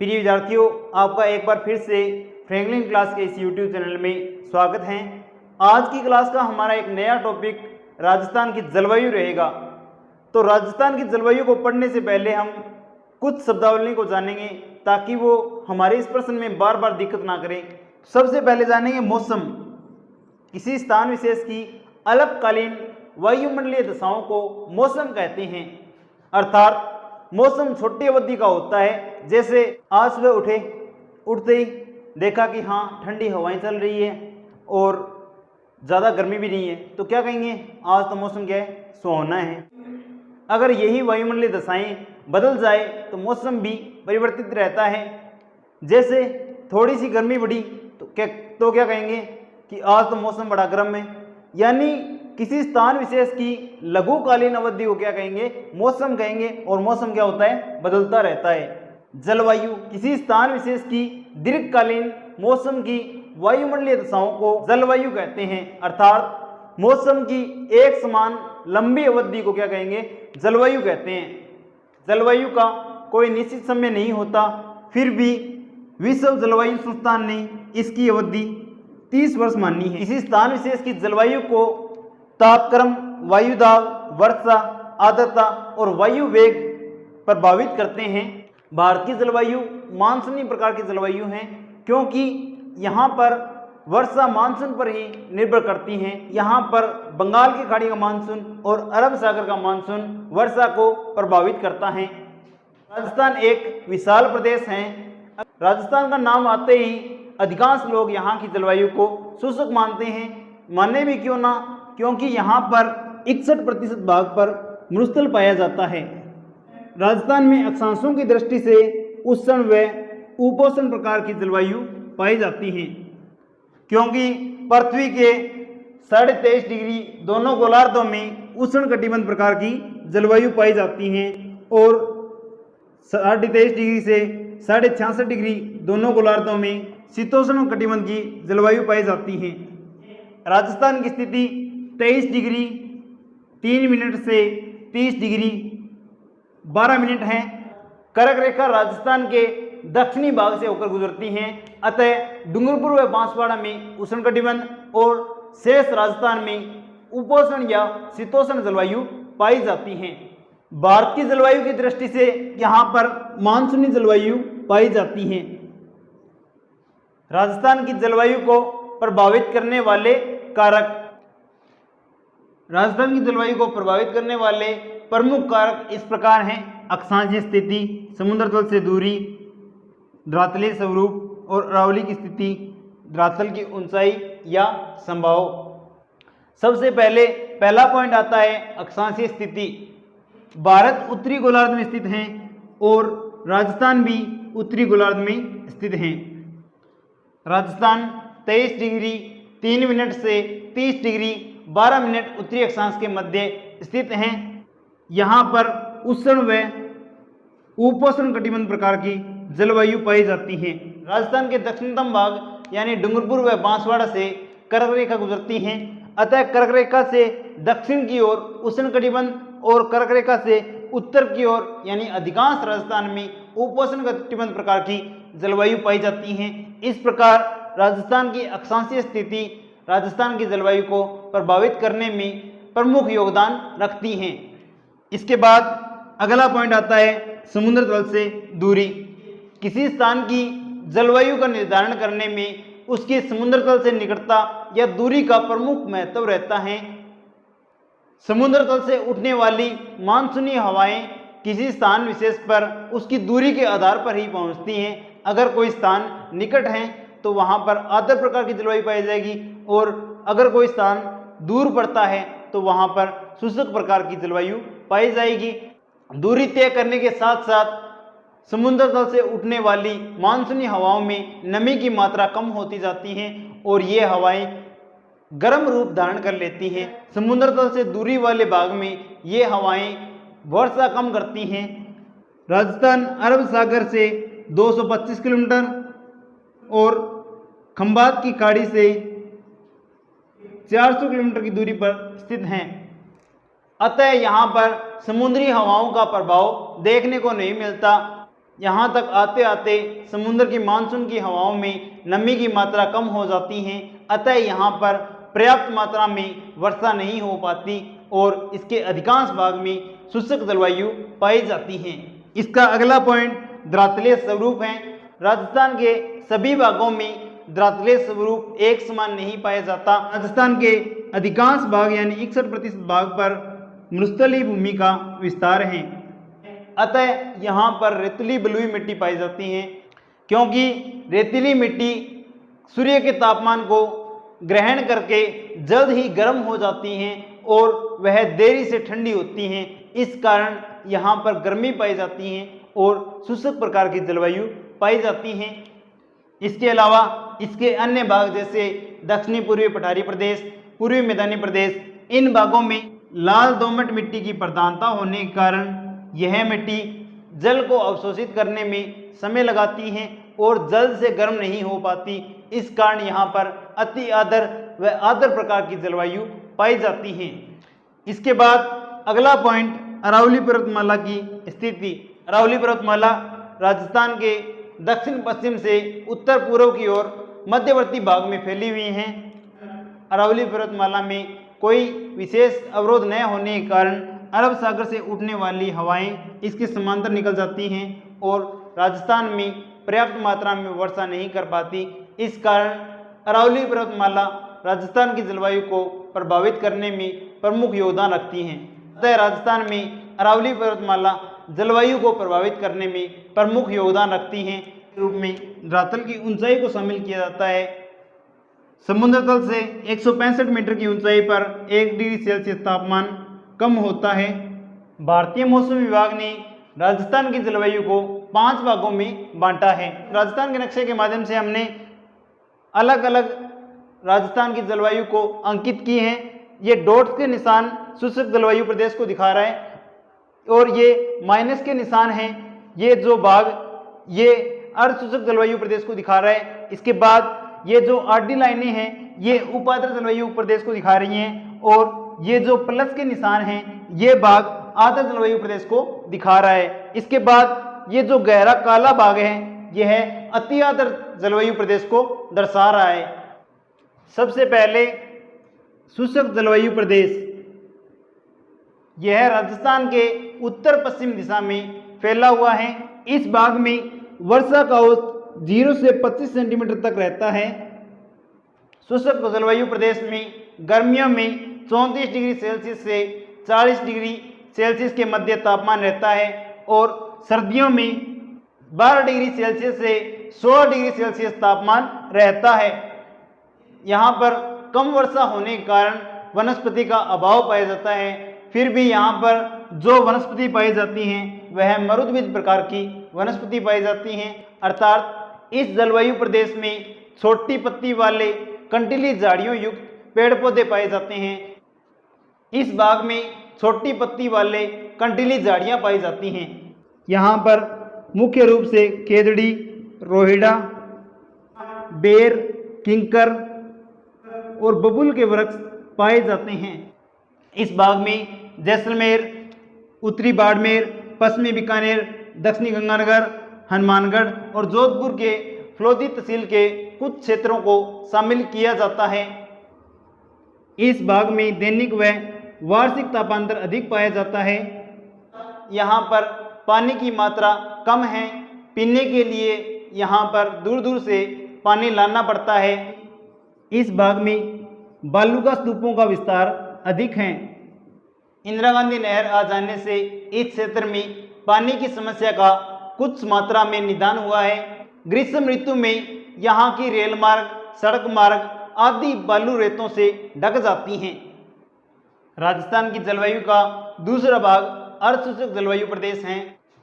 प्रिय विद्यार्थियों, आपका एक बार फिर से फ्रैंकलिन क्लास के इस यूट्यूब चैनल में स्वागत है। आज की क्लास का हमारा एक नया टॉपिक राजस्थान की जलवायु रहेगा। तो राजस्थान की जलवायु को पढ़ने से पहले हम कुछ शब्दावली को जानेंगे ताकि वो हमारे इस प्रश्न में बार बार दिक्कत ना करें। सबसे पहले जानेंगे मौसम। किसी स्थान विशेष की अल्पकालीन वायुमंडलीय दशाओं को मौसम कहते हैं। अर्थात मौसम छोटी अवधि का होता है। जैसे आज सुबह उठते ही देखा कि हाँ ठंडी हवाएं चल रही है और ज़्यादा गर्मी भी नहीं है, तो क्या कहेंगे, आज तो मौसम क्या है, सुहावना है। अगर यही वायुमंडलीय दशाएं बदल जाए तो मौसम भी परिवर्तित रहता है। जैसे थोड़ी सी गर्मी बढ़ी तो क्या कहेंगे कि आज तो मौसम बड़ा गर्म है। यानी किसी स्थान विशेष की लघुकालीन अवधि को क्या कहेंगे, मौसम कहेंगे। और मौसम क्या होता है, बदलता रहता है। जलवायु किसी स्थान विशेष की दीर्घकालीन मौसम की वायुमंडलीय दशाओं को जलवायु कहते हैं। अर्थात मौसम की एक समान लंबी अवधि को क्या कहेंगे, जलवायु कहते हैं। जलवायु का कोई निश्चित समय नहीं होता, फिर भी विश्व जलवायु संस्थान ने इसकी अवधि 30 वर्ष मानी है। किसी स्थान विशेष की जलवायु को तापक्रम, वायुदाब, वर्षा, आर्द्रता और वायु वेग प्रभावित करते हैं। भारत की जलवायु मानसूनी प्रकार की जलवायु है, क्योंकि यहाँ पर वर्षा मानसून पर ही निर्भर करती हैं। यहाँ पर बंगाल की खाड़ी का मानसून और अरब सागर का मानसून वर्षा को प्रभावित करता है। राजस्थान एक विशाल प्रदेश है। राजस्थान का नाम आते ही अधिकांश लोग यहाँ की जलवायु को शुष्क मानते हैं। माने भी क्यों ना, क्योंकि यहाँ पर 61% भाग पर मरुस्थल पाया जाता है। राजस्थान में अक्षांशों की दृष्टि से उष्ण व उपोष्ण प्रकार की जलवायु पाई जाती है, क्योंकि पृथ्वी के 23.5 डिग्री दोनों गोलार्धों में उष्ण कटिबंध प्रकार की जलवायु पाई जाती है और 23.5 डिग्री से 66.5 डिग्री दोनों गोलार्धों में शीतोष्ण कटिबंध की जलवायु पाई जाती है। राजस्थान की स्थिति 23 डिग्री 3 मिनट से 30 डिग्री 12 मिनट है। कर्क रेखा राजस्थान के दक्षिणी भाग से होकर गुजरती हैं। अतः डूंगरपुर व बांसवाड़ा में उष्णकटिबंध और शेष राजस्थान में उपोष्ण या शीतोष्ण जलवायु पाई जाती हैं। भारत की जलवायु की दृष्टि से यहाँ पर मानसूनी जलवायु पाई जाती है। राजस्थान की जलवायु को प्रभावित करने वाले कारक। राजस्थान की जलवायु को प्रभावित करने वाले प्रमुख कारक इस प्रकार हैं: अक्षांशीय स्थिति, समुद्र तल से दूरी, धरातलीय स्वरूप और अरावली की स्थिति, धरातल की ऊंचाई या संभाव। सबसे पहला पॉइंट आता है अक्षांशीय स्थिति। भारत उत्तरी गोलार्ध में स्थित है और राजस्थान भी उत्तरी गोलार्ध में स्थित है। राजस्थान 23 डिग्री 3 मिनट से 30 डिग्री 12 मिनट उत्तरी अक्षांश के मध्य स्थित हैं। यहाँ पर उष्ण व उपोष्ण कटिबंध प्रकार की जलवायु पाई जाती है। राजस्थान के दक्षिणतम भाग यानी डूंगरपुर व बांसवाड़ा से कर्क रेखा गुजरती हैं। अतः कर्क रेखा से दक्षिण की ओर उष्ण कटिबंध और कर्क रेखा से उत्तर की ओर यानी अधिकांश राजस्थान में उपोष्ण कटिबंध प्रकार की जलवायु पाई जाती हैं। इस प्रकार राजस्थान की अक्षांशीय स्थिति राजस्थान की जलवायु को प्रभावित करने में प्रमुख योगदान रखती हैं। इसके बाद अगला पॉइंट आता है समुद्र तल से दूरी। किसी स्थान की जलवायु का निर्धारण करने में उसकी समुद्र तल से निकटता या दूरी का प्रमुख महत्व रहता है। समुद्र तल से उठने वाली मानसूनी हवाएं किसी स्थान विशेष पर उसकी दूरी के आधार पर ही पहुंचती हैं। अगर कोई स्थान निकट है तो वहां पर आर्द्र प्रकार की जलवायु पाई जाएगी और अगर कोई स्थान दूर पड़ता है तो वहां पर शुष्क प्रकार की जलवायु पाई जाएगी। दूरी तय करने के साथ साथ समुद्र तल से उठने वाली मानसूनी हवाओं में नमी की मात्रा कम होती जाती है और ये हवाएं गर्म रूप धारण कर लेती हैं। समुद्र तल से दूरी वाले भाग में ये हवाएं वर्षा कम करती हैं। राजस्थान अरब सागर से 225 किलोमीटर और खंबात की खाड़ी से 400 किलोमीटर की दूरी पर स्थित हैं। अतः यहाँ पर समुद्री हवाओं का प्रभाव देखने को नहीं मिलता। यहाँ तक आते आते समुद्र की मानसून की हवाओं में नमी की मात्रा कम हो जाती है, अतः यहाँ पर पर्याप्त मात्रा में वर्षा नहीं हो पाती और इसके अधिकांश भाग में शुष्क जलवायु पाई जाती है। इसका अगला पॉइंट धरातलीय स्वरूप है। राजस्थान के सभी भागों में धरातलीय स्वरूप एक समान नहीं पाया जाता। राजस्थान के अधिकांश भाग यानी 61% भाग पर मरुस्थलीय भूमि का विस्तार है, अतः यहाँ पर रेतीली बलुई मिट्टी पाई जाती है, क्योंकि रेतीली मिट्टी सूर्य के तापमान को ग्रहण करके जल्द ही गर्म हो जाती हैं और वह देरी से ठंडी होती हैं। इस कारण यहाँ पर गर्मी पाई जाती है और शुष्क प्रकार की जलवायु पाई जाती हैं। इसके अलावा इसके अन्य भाग जैसे दक्षिणी पूर्वी पठारी प्रदेश, पूर्वी मैदानी प्रदेश, इन भागों में लाल दोमट मिट्टी की प्रधानता होने के कारण यह मिट्टी जल को अवशोषित करने में समय लगाती है और जल्द से गर्म नहीं हो पाती। इस कारण यहाँ पर अति आर्द्र व आर्द्र प्रकार की जलवायु पाई जाती है। इसके बाद अगला पॉइंट अरावली पर्वतमाला की स्थिति। अरावली पर्वतमाला राजस्थान के दक्षिण पश्चिम से उत्तर पूर्व की ओर मध्यवर्ती भाग में फैली हुई हैं। अरावली पर्वतमाला में कोई विशेष अवरोध न होने के कारण अरब सागर से उठने वाली हवाएं इसके समांतर निकल जाती हैं और राजस्थान में पर्याप्त मात्रा में वर्षा नहीं कर पाती। इस कारण अरावली पर्वतमाला राजस्थान की जलवायु को प्रभावित करने में प्रमुख योगदान रखती हैं। अतः राजस्थान में अरावली पर्वतमाला जलवायु को प्रभावित करने में प्रमुख योगदान रखती हैं। रूप में धरातल की ऊंचाई को शामिल किया जाता है। समुद्र तल से 165 मीटर की ऊंचाई पर 1 डिग्री सेल्सियस तापमान कम होता है। भारतीय मौसम विभाग ने राजस्थान की जलवायु को 5 भागों में बांटा है। राजस्थान के नक्शे के माध्यम से हमने अलग अलग राजस्थान की जलवायु को अंकित की हैं। ये डॉट्स के निशान शुष्क जलवायु प्रदेश को दिखा रहा है और ये माइनस के निशान हैं, ये जो भाग ये अर्ध शुष्क जलवायु प्रदेश को दिखा रहा है। इसके बाद ये जो आडी लाइनें हैं ये उपाद्र जलवायु प्रदेश को दिखा रही हैं और ये जो प्लस के निशान हैं ये भाग आर्द्र जलवायु प्रदेश को दिखा रहा है। इसके बाद ये जो गहरा काला भाग है यह अति आर्द्र जलवायु प्रदेश को दर्शा रहा है। सबसे पहले शुष्क जलवायु प्रदेश, यह राजस्थान के उत्तर पश्चिम दिशा में फैला हुआ है। इस भाग में वर्षा का औसत 0 से 25 सेंटीमीटर तक रहता है। शुष्क जलवायु प्रदेश में गर्मियों में 34 डिग्री सेल्सियस से 40 डिग्री सेल्सियस के मध्य तापमान रहता है और सर्दियों में 12 डिग्री सेल्सियस से 16 डिग्री सेल्सियस तापमान रहता है। यहाँ पर कम वर्षा होने के कारण वनस्पति का अभाव पाया जाता है। फिर भी यहाँ पर जो वनस्पति पाई जाती हैं वह मरुद्भिज प्रकार की वनस्पति पाई जाती हैं, अर्थात इस जलवायु प्रदेश में छोटी पत्ती वाले कंटीली झाड़ियों युक्त पेड़ पौधे पाए जाते हैं। इस भाग में छोटी पत्ती वाले कंटीली झाड़ियाँ पाई जाती हैं। यहाँ पर मुख्य रूप से केदड़ी, रोहिड़ा, बेर, किंकर और बबूल के वृक्ष पाए जाते हैं। इस भाग में जैसलमेर, उत्तरी बाड़मेर, पश्चिमी बीकानेर, दक्षिणी गंगानगर, हनुमानगढ़ और जोधपुर के फलोदी तहसील के कुछ क्षेत्रों को शामिल किया जाता है। इस भाग में दैनिक व वार्षिक तापांतर अधिक पाया जाता है। यहाँ पर पानी की मात्रा कम है, पीने के लिए यहाँ पर दूर दूर से पानी लाना पड़ता है। इस भाग में बालू का स्तूपों का विस्तार अधिक है। इंदिरा गांधी नहर आ जाने से इस क्षेत्र में पानी की समस्या का कुछ मात्रा में निदान हुआ है। ग्रीष्म ऋतु में यहाँ की रेल मार्ग, सड़क मार्ग आदि बालू रेतों से ढक जाती हैं। राजस्थान की जलवायु का दूसरा भाग अर्धशुष्क जलवायु प्रदेश है।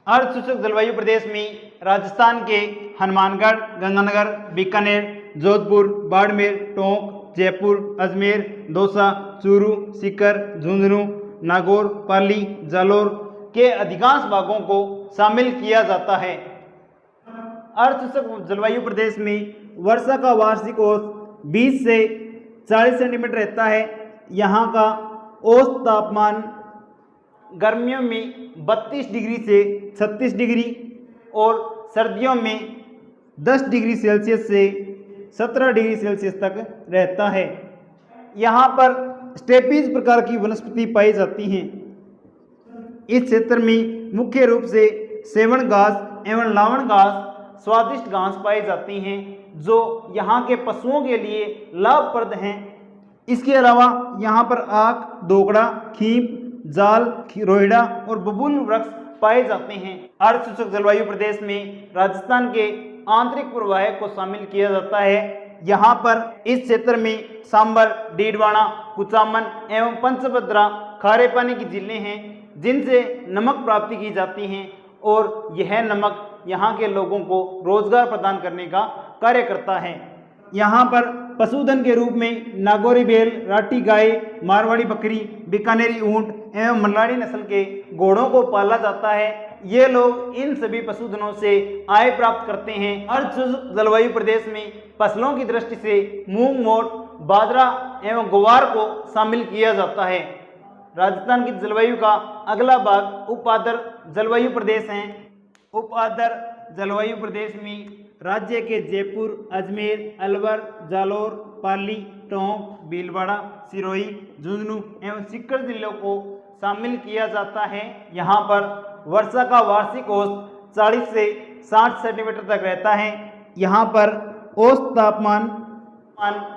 अर्धशुष्क जलवायु प्रदेश में राजस्थान के हनुमानगढ़, गंगानगर, बीकानेर, जोधपुर, बाड़मेर, टोंक, जयपुर, अजमेर, दौसा, चूरू, सीकर, झुंझुनू, नागौर, पाली, जालौर के अधिकांश भागों को शामिल किया जाता है। अर्धशुष्क जलवायु प्रदेश में वर्षा का वार्षिक औसत 20 से 40 सेंटीमीटर रहता है। यहाँ का औसत तापमान गर्मियों में 32 डिग्री से 36 डिग्री और सर्दियों में 10 डिग्री सेल्सियस से 17 डिग्री सेल्सियस तक रहता है। यहाँ पर स्टेपीज प्रकार की वनस्पति पाई जाती हैं। इस क्षेत्र में मुख्य रूप से सेवण घास एवं लावण घास स्वादिष्ट घास पाई जाती हैं जो यहाँ के पशुओं के लिए लाभप्रद हैं। इसके अलावा यहाँ पर आक, दोगड़ा, खीप, जाल, रोहिड़ा और बबूल वृक्ष पाए जाते हैं। अर्ध शुष्क जलवायु प्रदेश में राजस्थान के आंतरिक प्रवाह को शामिल किया जाता है। यहाँ पर इस क्षेत्र में सांबर, डीडवाना, कुचामन एवं पंचभद्रा खारे पानी की झीलें हैं जिनसे नमक प्राप्ति की जाती हैं और यह नमक यहाँ के लोगों को रोजगार प्रदान करने का कार्य करता है। यहाँ पर पशुधन के रूप में नागौरी बैल, राठी गाय, मारवाड़ी बकरी, बीकानेरी ऊंट एवं मल्लाड़ी नस्ल के घोड़ों को पाला जाता है। ये लोग इन सभी पशुधनों से आय प्राप्त करते हैं। अर्ध जलवायु प्रदेश में फसलों की दृष्टि से मूंग, मोट, बाजरा एवं ग्वार को शामिल किया जाता है। राजस्थान की जलवायु का अगला भाग उपादर जलवायु प्रदेश है। उपादर जलवायु प्रदेश में राज्य के जयपुर, अजमेर, अलवर, जालौर, पाली, टोंक, भीलवाड़ा, सिरोही, झुंझुनू एवं सीकर जिलों को शामिल किया जाता है। यहाँ पर वर्षा का वार्षिक औसत 40 से 60 सेंटीमीटर तक रहता है। यहाँ पर औसत तापमान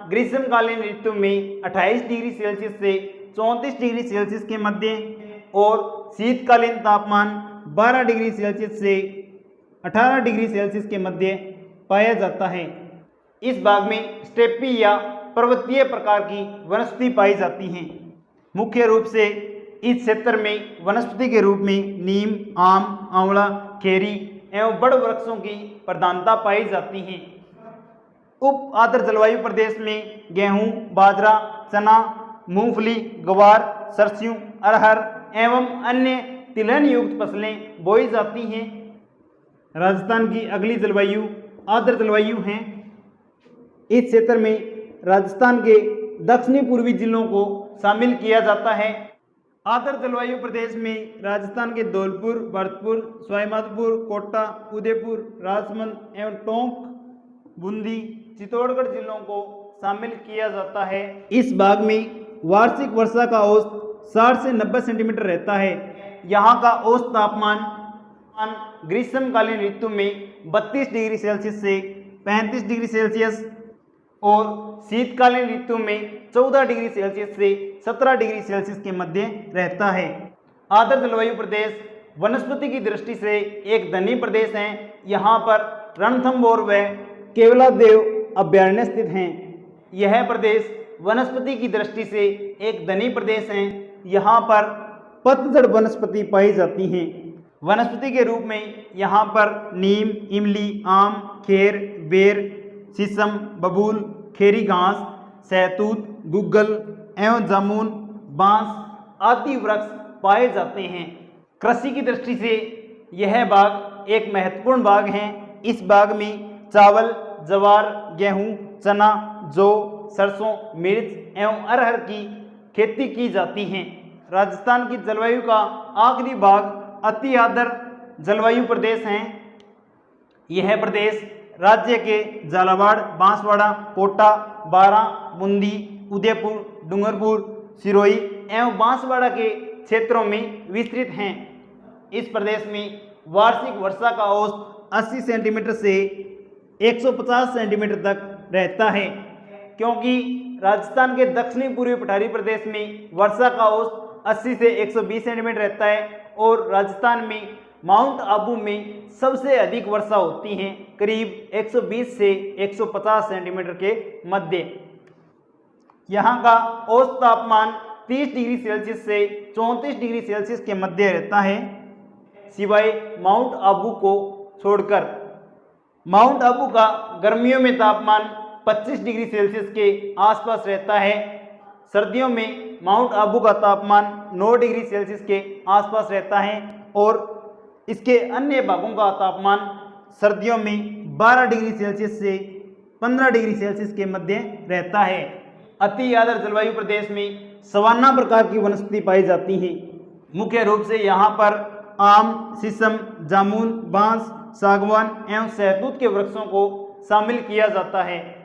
ग्रीष्मकालीन ऋतु में 28 डिग्री सेल्सियस से 34 डिग्री सेल्सियस के मध्य और शीतकालीन तापमान 12 डिग्री सेल्सियस से 18 डिग्री सेल्सियस के मध्य पाया जाता है। इस भाग में स्टेपी या पर्वतीय प्रकार की वनस्पति पाई जाती हैं। मुख्य रूप से इस क्षेत्र में वनस्पति के रूप में नीम, आम, आंवला, खेरी एवं बड़ वृक्षों की प्रधानता पाई जाती है। उप आर्द्र जलवायु प्रदेश में गेहूं, बाजरा, चना, मूंगफली, ग्वार, सरसों, अरहर एवं अन्य तिलहन युक्त फसलें बोई जाती हैं। राजस्थान की अगली जलवायु आर्द्र जलवायु है। इस क्षेत्र में राजस्थान के दक्षिणी पूर्वी जिलों को शामिल किया जाता है। आर्द्र जलवायु प्रदेश में राजस्थान के धौलपुर, भरतपुर, सवाईमाधोपुर, कोटा, उदयपुर, राजसमंद एवं टोंक, बूंदी, चित्तौड़गढ़ जिलों को शामिल किया जाता है। इस भाग में वार्षिक वर्षा का औसत 60 से 90 सेंटीमीटर रहता है। यहाँ का औसत तापमान ग्रीष्मकालीन ऋतु में 32 डिग्री सेल्सियस से 35 डिग्री सेल्सियस और शीतकालीन ऋतु में 14 डिग्री सेल्सियस से 17 डिग्री सेल्सियस के मध्य रहता है। आर्द्र जलवायु प्रदेश वनस्पति की दृष्टि से एक धनी प्रदेश है। यहाँ पर रणथंभौर व केवलादेव अभयारण्य स्थित हैं। यह प्रदेश वनस्पति की दृष्टि से एक धनी प्रदेश है। यहाँ पर पतझड़ वनस्पति पाई जाती हैं। वनस्पति के रूप में यहाँ पर नीम, इमली, आम, खेर, बेर, शीशम, बबूल, खेरी घास, सहतूत, गुग्गल एवं जामुन, बांस आदि वृक्ष पाए जाते हैं। कृषि की दृष्टि से यह बाग एक महत्वपूर्ण बाग है। इस बाग में चावल, ज्वार, गेहूं, चना, जौ, सरसों, मिर्च एवं अरहर की खेती की जाती है। राजस्थान की जलवायु का आखिरी भाग अति आर्द्र जलवायु प्रदेश हैं। यह प्रदेश राज्य के झालावाड़, बांसवाड़ा, कोटा, बारां, बूंदी, उदयपुर, डूंगरपुर, सिरोही एवं बांसवाड़ा के क्षेत्रों में विस्तृत हैं। इस प्रदेश में वार्षिक वर्षा का औसत 80 सेंटीमीटर से 150 सेंटीमीटर तक रहता है। क्योंकि राजस्थान के दक्षिणी पूर्वी पठारी प्रदेश में वर्षा का औसत 80 से 120 सेंटीमीटर रहता है और राजस्थान में माउंट आबू में सबसे अधिक वर्षा होती है, करीब 120 से 150 सेंटीमीटर के मध्य। यहाँ का औसत तापमान 30 डिग्री सेल्सियस से 34 डिग्री सेल्सियस के मध्य रहता है, सिवाय माउंट आबू को छोड़कर। माउंट आबू का गर्मियों में तापमान 25 डिग्री सेल्सियस के आसपास रहता है। सर्दियों में माउंट आबू का तापमान 9 डिग्री सेल्सियस के आसपास रहता है और इसके अन्य भागों का तापमान सर्दियों में 12 डिग्री सेल्सियस से 15 डिग्री सेल्सियस के मध्य रहता है। अति आर्द्र जलवायु प्रदेश में सवाना प्रकार की वनस्पति पाई जाती हैं। मुख्य रूप से यहाँ पर आम, शीशम, जामुन, बांस सागवान एवं सहतूत के वृक्षों को शामिल किया जाता है।